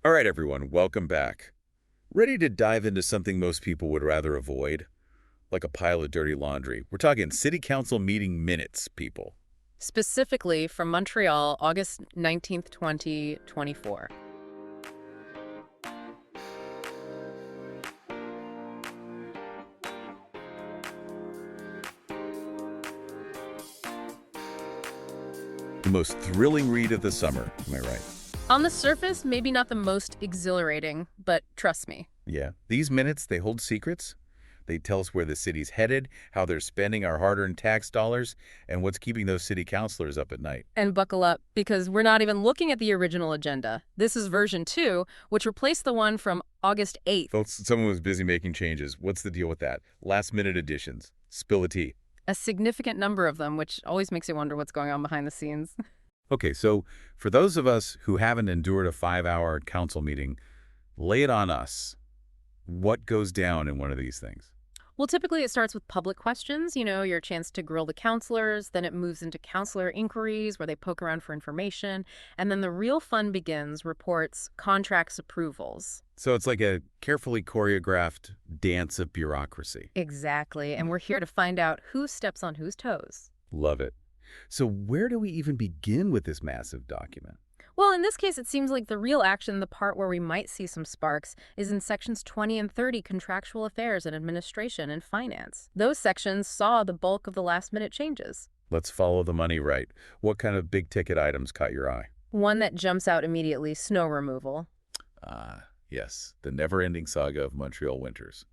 All right, everyone, welcome back. Ready to dive into something most people would rather avoid? Like a pile of dirty laundry. We're talking city council meeting minutes, people. Specifically from Montreal, August 19th, 2024. The most thrilling read of the summer, am I right? On the surface, maybe not the most exhilarating, but trust me. Yeah. These minutes, they hold secrets. They tell us where the city's headed, how they're spending our hard-earned tax dollars, and what's keeping those city councilors up at night. And buckle up, because we're not even looking at the original agenda. This is version 2, which replaced the one from August 8th. Folks, someone was busy making changes. What's the deal with that? Last-minute additions. Spill the tea. A significant number of them, which always makes you wonder what's going on behind the scenes. Okay, so for those of us who haven't endured a 5-hour council meeting, lay it on us. What goes down in one of these things? Well, typically it starts with public questions, your chance to grill the counselors. Then it moves into counselor inquiries where they poke around for information. And then the real fun begins, reports, contracts, approvals. So it's like a carefully choreographed dance of bureaucracy. Exactly. And we're here to find out who steps on whose toes. Love it. So where do we even begin with this massive document? Well, in this case, it seems like the real action, the part where we might see some sparks, is in sections 20 and 30, contractual affairs and administration and finance. Those sections saw the bulk of the last-minute changes. Let's follow the money right. What kind of big-ticket items caught your eye? One that jumps out immediately, snow removal. Yes, the never-ending saga of Montreal winters.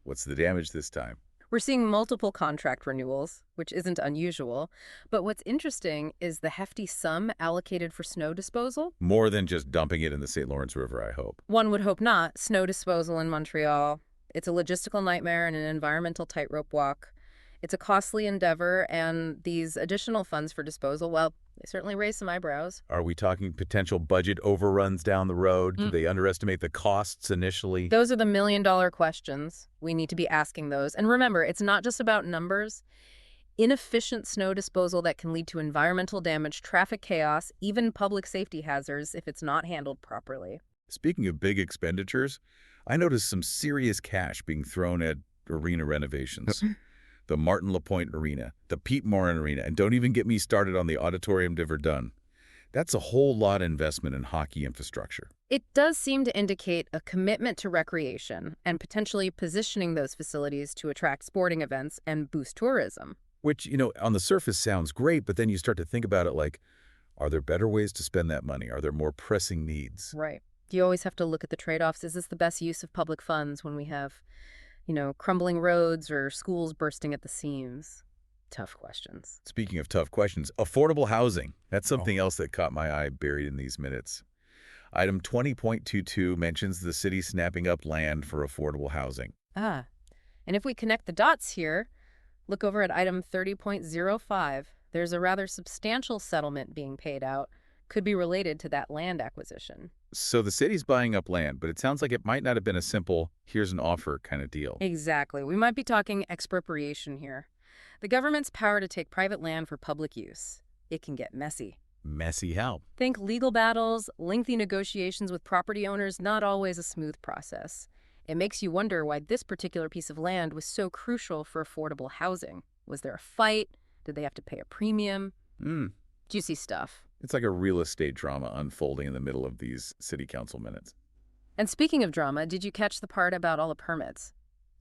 What's the damage this time? We're seeing multiple contract renewals, which isn't unusual. But what's interesting is the hefty sum allocated for snow disposal. More than just dumping it in the St. Lawrence River, I hope. One would hope not. Snow disposal in Montreal. It's a logistical nightmare and an environmental tightrope walk. It's a costly endeavor, and these additional funds for disposal, well, they certainly raise some eyebrows. Are we talking potential budget overruns down the road? Did they underestimate the costs initially? Those are the million-dollar questions. We need to be asking those. And remember, it's not just about numbers. Inefficient snow disposal that can lead to environmental damage, traffic chaos, even public safety hazards if it's not handled properly. Speaking of big expenditures, I noticed some serious cash being thrown at arena renovations. The Martin Lapointe Arena, the Pete Morin Arena, and don't even get me started on the Auditorium de Verdun. That's a whole lot of investment in hockey infrastructure. It does seem to indicate a commitment to recreation and potentially positioning those facilities to attract sporting events and boost tourism. Which, on the surface sounds great, but then you start to think about it like, are there better ways to spend that money? Are there more pressing needs? Right. You always have to look at the trade-offs. Is this the best use of public funds when we have crumbling roads or schools bursting at the seams? Tough questions. Speaking of tough questions, affordable housing. That's something else that caught my eye buried in these minutes. Item 20.22 mentions the city snapping up land for affordable housing. And if we connect the dots here, look over at item 30.05. There's a rather substantial settlement being paid out. Could be related to that land acquisition. So the city's buying up land, but it sounds like it might not have been a simple, here's an offer kind of deal. Exactly. We might be talking expropriation here. The government's power to take private land for public use. It can get messy. Messy how? Think legal battles, lengthy negotiations with property owners, not always a smooth process. It makes you wonder why this particular piece of land was so crucial for affordable housing. Was there a fight? Did they have to pay a premium? Juicy stuff. It's like a real estate drama unfolding in the middle of these city council minutes. And speaking of drama, did you catch the part about all the permits?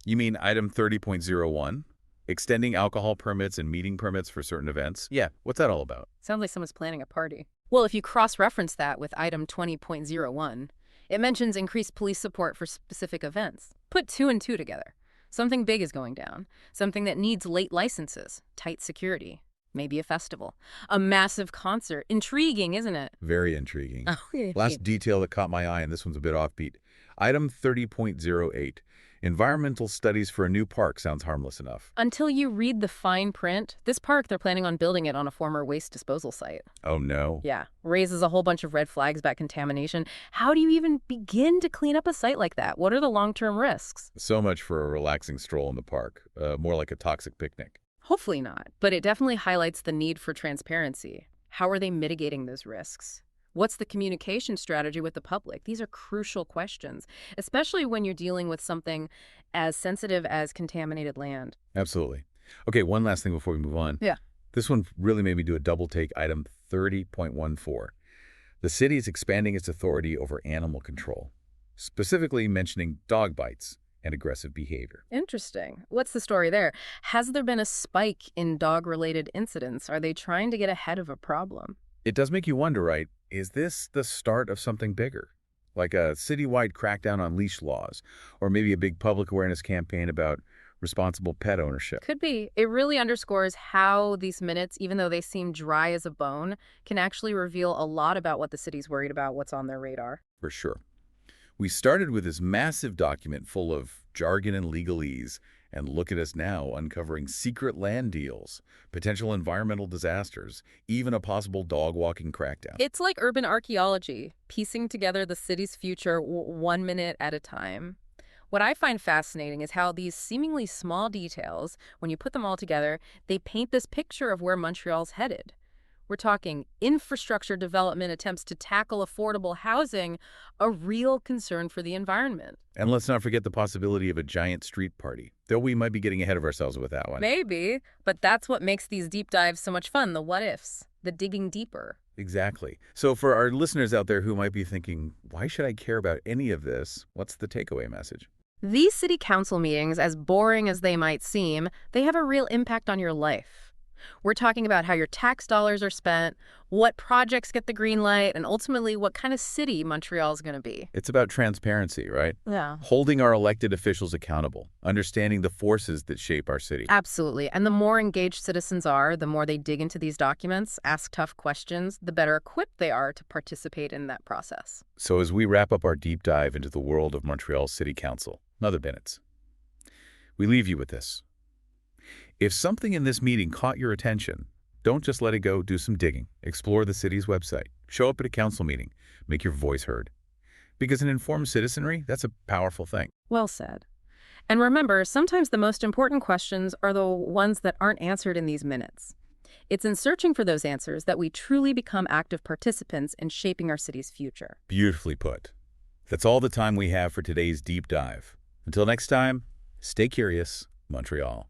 You mean item 30.01? Extending alcohol permits and meeting permits for certain events? Yeah, what's that all about? Sounds like someone's planning a party. Well, if you cross-reference that with item 20.01, it mentions increased police support for specific events. Put 2 and 2 together. Something big is going down. Something that needs late licenses, tight security. Maybe a festival. A massive concert. Intriguing, isn't it? Very intriguing. Oh, yeah. Last detail that caught my eye, and this one's a bit offbeat. Item 30.08. Environmental studies for a new park sounds harmless enough. Until you read the fine print, this park, they're planning on building it on a former waste disposal site. Oh, no. Yeah. Raises a whole bunch of red flags about contamination. How do you even begin to clean up a site like that? What are the long-term risks? So much for a relaxing stroll in the park. More like a toxic picnic. Hopefully not, but it definitely highlights the need for transparency. How are they mitigating those risks? What's the communication strategy with the public? These are crucial questions, especially when you're dealing with something as sensitive as contaminated land. Absolutely. Okay, one last thing before we move on. Yeah. This one really made me do a double take, item 30.14. The city is expanding its authority over animal control, specifically mentioning dog bites and aggressive behavior. Interesting. What's the story there? Has there been a spike in dog-related incidents? Are they trying to get ahead of a problem? It does make you wonder, right? Is this the start of something bigger? Like a citywide crackdown on leash laws, or maybe a big public awareness campaign about responsible pet ownership? Could be. It really underscores how these minutes, even though they seem dry as a bone, can actually reveal a lot about what the city's worried about, what's on their radar. For sure. We started with this massive document full of jargon and legalese, and look at us now uncovering secret land deals, potential environmental disasters, even a possible dog-walking crackdown. It's like urban archaeology, piecing together the city's future 1 minute at a time. What I find fascinating is how these seemingly small details, when you put them all together, they paint this picture of where Montreal's headed. We're talking infrastructure development, attempts to tackle affordable housing, a real concern for the environment. And let's not forget the possibility of a giant street party, though we might be getting ahead of ourselves with that one. Maybe, but that's what makes these deep dives so much fun, the what-ifs, the digging deeper. Exactly. So for our listeners out there who might be thinking, why should I care about any of this? What's the takeaway message? These city council meetings, as boring as they might seem, they have a real impact on your life. We're talking about how your tax dollars are spent, what projects get the green light, and ultimately what kind of city Montreal is going to be. It's about transparency, right? Yeah. Holding our elected officials accountable, understanding the forces that shape our city. Absolutely. And the more engaged citizens are, the more they dig into these documents, ask tough questions, the better equipped they are to participate in that process. So as we wrap up our deep dive into the world of Montreal City Council, another minutes, we leave you with this. If something in this meeting caught your attention, don't just let it go. Do some digging. Explore the city's website. Show up at a council meeting. Make your voice heard. Because an informed citizenry, that's a powerful thing. Well said. And remember, sometimes the most important questions are the ones that aren't answered in these minutes. It's in searching for those answers that we truly become active participants in shaping our city's future. Beautifully put. That's all the time we have for today's deep dive. Until next time, stay curious, Montreal.